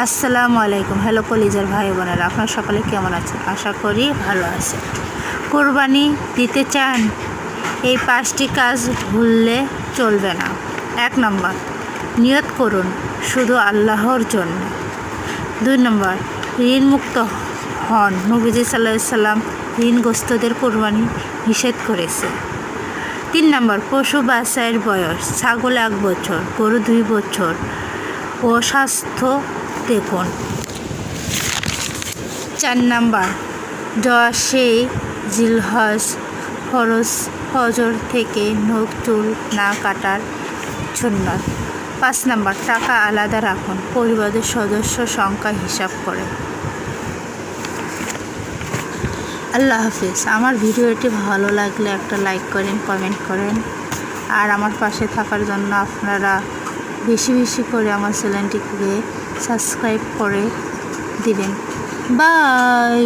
আসসালামু আলাইকুম। হ্যালো কলিজার ভাই বোনেরা, আপনারা সকলে কেমন আছেন? আশা করি ভালো আছেন। কোরবানি দিতে চান? এই 5টি কাজ ভুললে চলবে না। 1 নম্বর, নিয়ত করুন শুধু আল্লাহর জন্য। 2 নম্বর, ঋণমুক্ত হন। নবীজি সাল্লাল্লাহু আলাইহি সাল্লাম ঋণগ্রস্তদের কোরবানি নিষেধ করেছে। 3 নম্বর, পশু বাছাইয়ের বয়স। ছাগল 1 বছর, গরু 2 বছর ও স্বাস্থ্য দেখুন। 4 নম্বর, 10 জিলহজ ফজর থেকে নখ চুল না কাটার সুন্নাত। 5 নম্বর, টাকা আলাদা রাখুন, পরিবারের সদস্য সংখ্যা হিসাব করে। আল্লাহ হাফিজ। আমার ভিডিওটি ভালো লাগলে একটা লাইক করেন, কমেন্ট করেন, আর আমার পাশে থাকার জন্য আপনারা বেশি বেশি করে আমার চ্যানেলটিকে সাবস্ক্রাইব করে দিবেন। বাই।